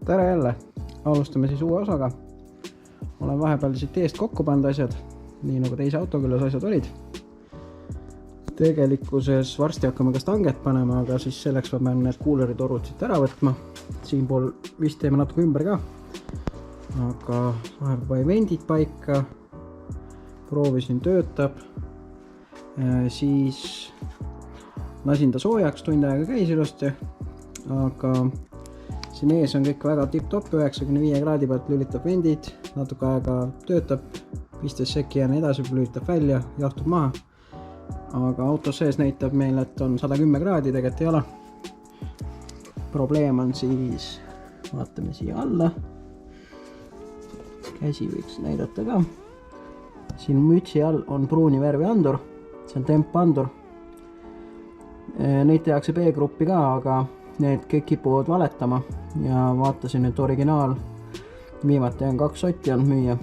Tere jälle! Alustame siis uue osaga. Olen vahepeal siit eest kokku pannud asjad, nii nagu teise auto küljes asjad olid. Tegelikkuses varsti hakkame ka stanget panema, aga siis selleks ma pean need kuuleritorud siit ära võtma. Siinpool vist teeme natuke ümber ka. Aga vahepeal panin vendid paika. Proovisin, töötab. Siis lasin ta soojaks, tund aega käis ilusti. Aga siin ees on kõik väga tipp-topp, 95 kraadi pealt lülitab vendid, natuke aega töötab, 15 sekki ja nii edasi, lülitab välja, jahtub maha. Aga autos sees näitab meil, et on 110 kraadi, tegelikult ei ole. Probleem on siis, vaatame siia alla. Käsi võiks näidata ka. Siin mütsi all on pruuni värvi andur, see on tempandur. Neid tehakse B-gruppi ka, aga need kõik kipuvad valetama ja vaatasin, et originaal viimati on 2 sotti olnud müüa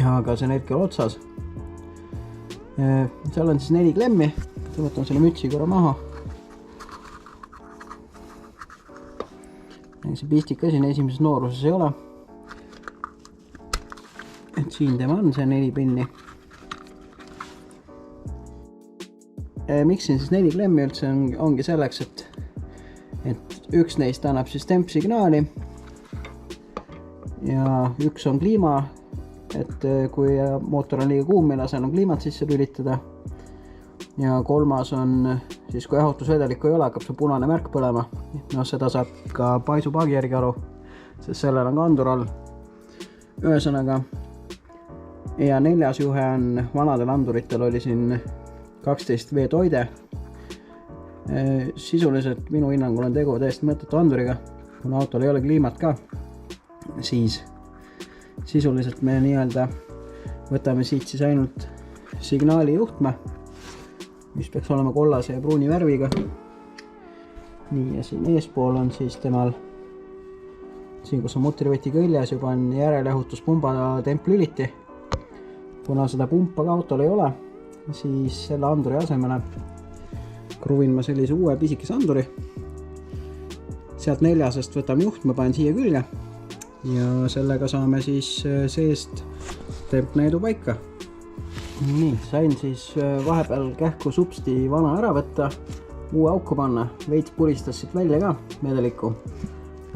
ja aga see on hetkel otsas. Seal on siis 4 klemmi, võtan selle mütsi korra maha. See pistika siin esimeses nooruses ei ole, et siin tema on see 4 pinni. Miks siin siis 4 klemmi üldse ongi selleks, et üks neist annab siis tempsignaali ja üks on kliima, et kui mootor on liiga kuum, meil asen on kliimat sisse lülitada. Ja kolmas on siis, kui jahutusvedelikku ei ole, hakkab see punane märk põlema. No seda saab ka paisupaagi järgi aru, sest sellel on ka andur all. Ühesõnaga, ja 4. juhe on vanadel anduritel oli siin 12 V-toide. Sisuliselt minu hinnangul on tegu täiesti mõttetu anduriga, kuna autol ei ole kliimat ka, siis sisuliselt me nii-öelda võtame siit siis ainult signaali juhtme, mis peaks olema kollase ja pruuni värviga. Nii, ja siin eespool on siis temal, siin kus on mutrivõti küljes, juba on järeljahutuspumba temp lüliti. Kuna seda pumpa ka autol ei ole, siis selle anduri asemele kruvin ma sellise uue pisikese anduri. Sealt 4. võtame juhtme, panen siia külge ja sellega saame siis seest tempneedu paika. Nii, sain siis vahepeal kähku supsti vana ära võtta, uue auku panna, veits puristas siit välja ka vedelikku.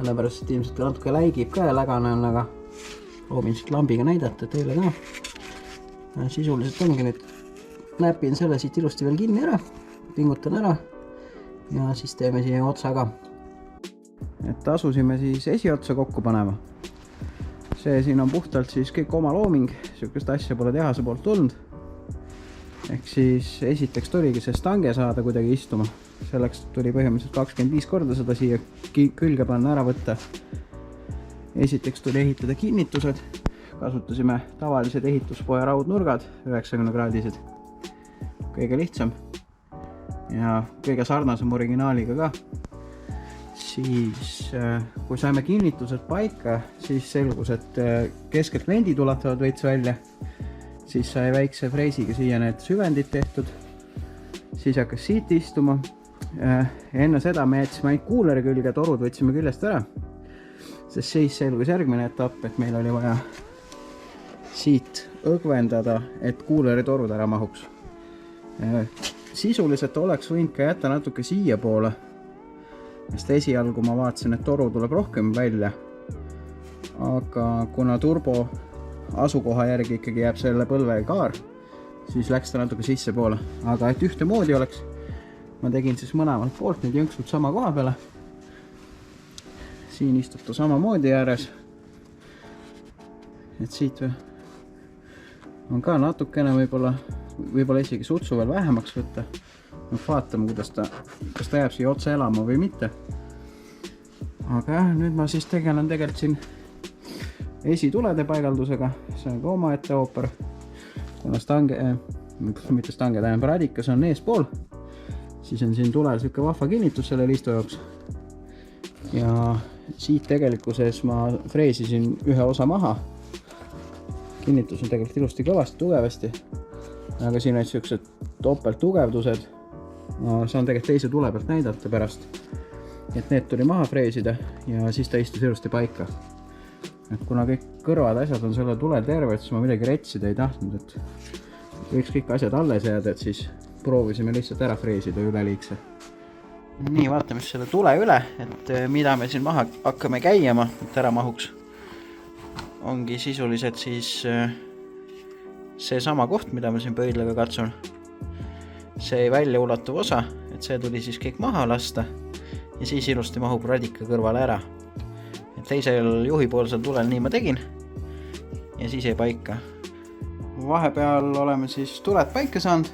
Sellepärast, et ilmselt natuke läigib ka ja lägane on, aga proovin siit lambiga näidata teile ka. Sisuliselt ongi nüüd, näpin selle siit ilusti veel kinni ära, pingutan ära ja siis teeme siia otsa ka. Et asusime siis esiotsa kokku panema. See siin on puhtalt siis kõik oma looming, sihukest asja pole tehase poolt tulnud. Ehk siis esiteks tuligi see stange saada kuidagi istuma. Selleks tuli põhimõtteliselt 25 korda seda siia külge panna ära võtta. Esiteks tuli ehitada kinnitused. Kasutasime tavalised ehituspoja raudnurgad, 90 kraadised. Kõige lihtsam ja kõige sarnasem originaaliga ka. Siis kui saime kinnitused paika, siis selgus, et keskelt vendid ulatavad veits välja. Siis sai väikse freesiga siia need süvendid tehtud. Siis hakkas siit istuma. Enne seda me jätsime ainult kuuleri külge, torud võtsime küljest ära. Sest siis selgus järgmine etapp, et meil oli vaja siit õgvendada, et kuuleri torud ära mahuks. Sisuliselt oleks võinud ka jätta natuke siia poole, sest esialgu ma vaatasin, et toru tuleb rohkem välja, aga kuna turbo asukoha järgi ikkagi jääb selle põlve kaar, siis läks ta natuke sisse poole, aga et ühte moodi oleks, ma tegin siis mõlemalt poolt nüüd jõnksud sama koha peale. Siin istub ta sama moodi ääres, et siit on ka natukene võib-olla isegi sutsu veel vähemaks võtta. Vaatame, kas ta jääb siia otsa elama või mitte. Aga nüüd ma siis tegelen tegelikult siin esitulede paigaldusega. See on ka oma ette ooper. Kuna mitte stange, tähendab radikas on eespool, siis on siin tulel selline vahva kinnitus selle liistu jaoks. Ja siit tegelikkuses ma freesisin ühe osa maha. Kinnitus on tegelikult ilusti kõvasti, tugevasti. Aga siin on sellised topelt tugevdused. Saan tegelikult teise tule pealt näidata pärast. et need tuli maha freesida ja siis ta istus ilusti paika. Et kuna kõik kõrvad asjad on selle tulel terved, siis ma midagi retsida ei tahtnud, et võiks kõik asjad alles jääda, et siis proovisime lihtsalt ära freesida üleliigse. Nii, vaatame selle tule üle, et mida me siin maha hakkame käima, et ära mahuks. Ongi sisuliselt siis see sama koht, mida ma siin pöidlaga katsun. See välja ulatuv osa, et see tuli siis kõik maha lasta ja siis ilusti mahub radika kõrvale ära. Et teisel juhipoolsel tulel nii ma tegin ja siis jäi paika. Vahepeal oleme siis tuled paika saanud.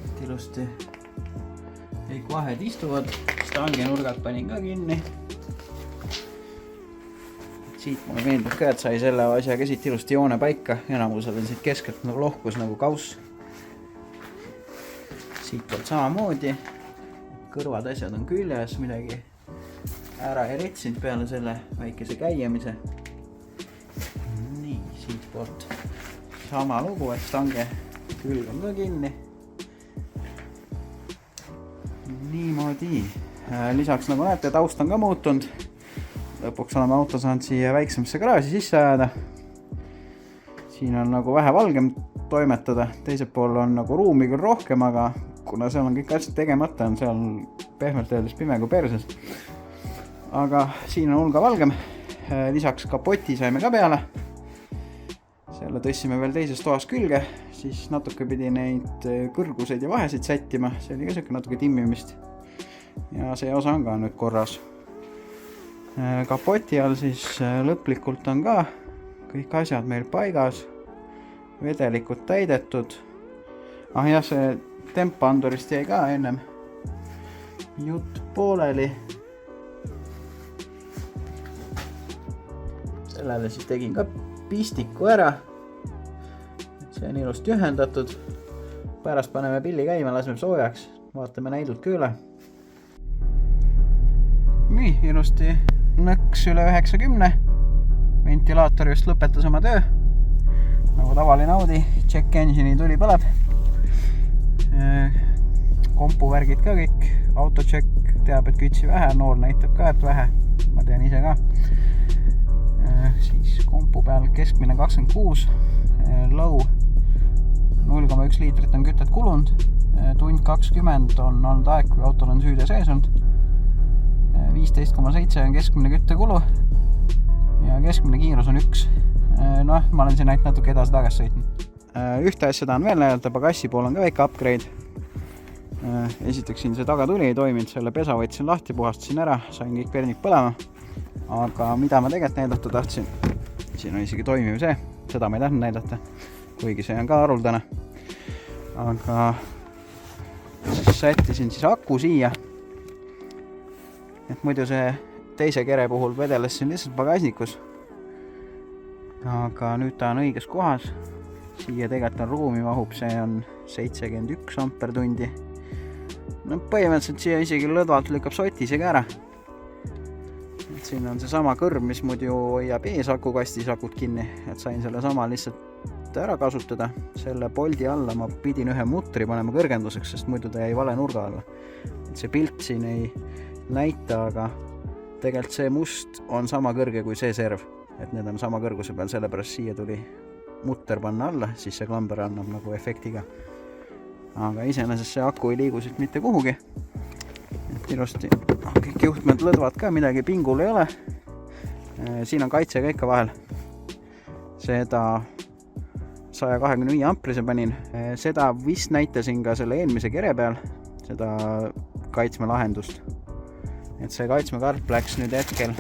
Et ilusti kõik vahed istuvad, stangi nurgad panin ka kinni. Siit mulle meeldib ka, et sai selle asjaga siit ilusti joone paika. Enamusel on siit keskelt lohkus nagu kauss. Siit poolt samamoodi. Kõrvad asjad on küljes, midagi ära ei retsinud peale selle väikese käiamise. Nii, siit poolt sama lugu, et stange külg on ka kinni. Niimoodi. Lisaks nagu näete, taust on ka muutunud. Lõpuks oleme auto saanud siia väiksemasse garaaži sisse ajada. Siin on nagu vähe valgem toimetada. Teisel pool on nagu ruumi küll rohkem, aga kuna seal on kõik asjad tegemata, on seal pehmelt öeldes pime kui perses. Aga siin on hulga valgem. Lisaks kapoti saime ka peale. Selle tõstsime veel teises toas külge. Siis natuke pidi neid kõrguseid ja vahesid sättima. See oli ka siuke natuke timmimist. Ja see osa on ka nüüd korras. Kapoti all siis lõplikult on ka kõik asjad meil paigas. Vedelikud täidetud. Ja see tempandurist jäi ka ennem jutt pooleli. Sellele siis tegin ka pistiku ära. See on ilusti ühendatud. Pärast paneme pilli käima, laseme soojaks. Vaatame näidud ka üle. Nii, ilusti nõks üle 90. Ventilaator just lõpetas oma töö. Nagu tavaline Audi. Check engine'i tuli põleb. Kompuvärgid ka kõik. Autocheck teab, et kütsi vähe. Nool näitab ka, et vähe. Ma tean ise ka. Siis kompu peal keskmine 26. Low 0,1 liitrit on kütet kulunud. Tund 20 on olnud aeg, kui autol on süüde sees olnud. 15,7 on keskmine küttekulu ja keskmine kiirus on 1. Ma olen siin ainult natuke edasi-tagas sõitnud. Ühte asja tahan veel näidata, pagassi pool on ka väike upgrade. Esiteks siin see tagatuli ei toiminud, selle pesa võtsin lahti, puhastasin ära, sain kõik pernik põlema. Aga mida ma tegelikult näidata tahtsin, siin on isegi toimiv see, seda ma ei tahtnud näidata, kuigi see on ka haruldane. Aga sättisin siis aku siia. Et muidu see teise kere puhul vedeles siin lihtsalt pagasnikus. Aga nüüd ta on õiges kohas. Siia tegelikult on ruumi mahub, see on 71 ampertundi. Põhimõtteliselt siia isegi lõdvalt lükkab soti isegi ära. Et siin on see sama kõrv, mis muidu hoiab ees akukastis akut kinni. Et sain selle sama lihtsalt ära kasutada. Selle poldi alla ma pidin ühe mutri panema kõrgenduseks, sest muidu ta jäi vale nurga alla. Et see pilt siin ei näita, aga tegelikult see must on sama kõrge kui see serv. Et need on sama kõrguse peal, sellepärast siia tuli mutter panna alla, siis see klamber annab nagu efektiga. Aga iseenesest see aku ei liigu siit mitte kuhugi. Et ilusti kõik juhtmed lõdvad ka, midagi pingul ei ole. Siin on kaitse ka ikka vahel. Seda 125 amprise panin. Seda vist näitasin ka selle eelmise kere peal, seda kaitsmelahendust. Et see kaitsmekarp läks nüüd hetkel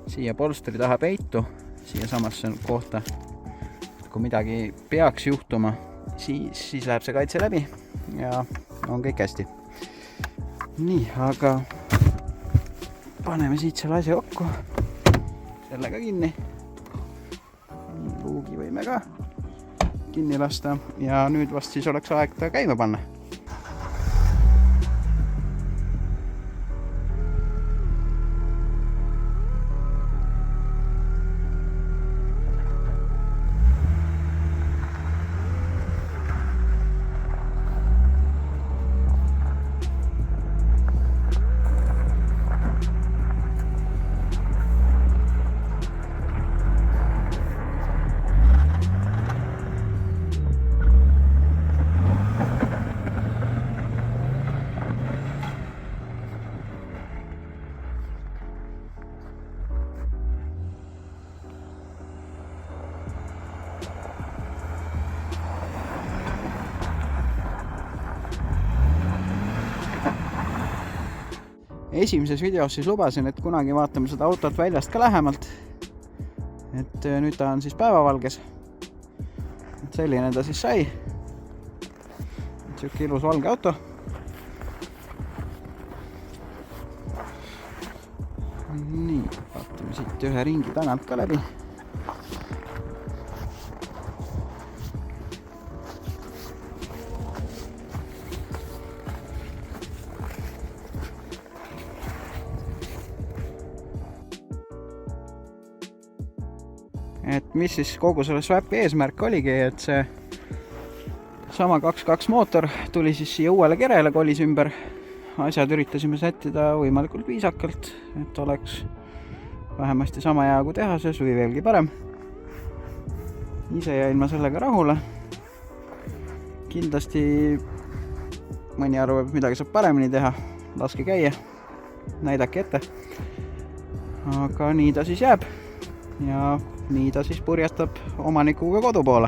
siia polstri taha peitu, siia samasse kohta. Kui midagi peaks juhtuma, siis läheb see kaitse läbi ja on kõik hästi. Nii, aga paneme siit selle asja kokku. Selle ka kinni. Luugi võime ka kinni lasta ja nüüd vast siis oleks aeg ta käima panna. esimeses videos siis lubasin, et kunagi vaatame seda autot väljast ka lähemalt. Et nüüd ta on siis päevavalges. Et selline ta siis sai. Siuke ilus valge auto. Nii, vaatame siit ühe ringi tagant ka läbi. Et mis siis kogu selle swapi eesmärk oligi, et see sama 2.2 mootor tuli siis siia uuele kerele, kolis ümber. Asjad üritasime sättida võimalikult viisakalt, et oleks vähemasti sama hea kui tehases või veelgi parem. Ise jäin ma sellega rahule. Kindlasti mõni arvab, et midagi saab paremini teha. Laske käia, näidake ette. Aga nii ta siis jääb. Ja nii ta siis purjestab omanikuga kodu poole.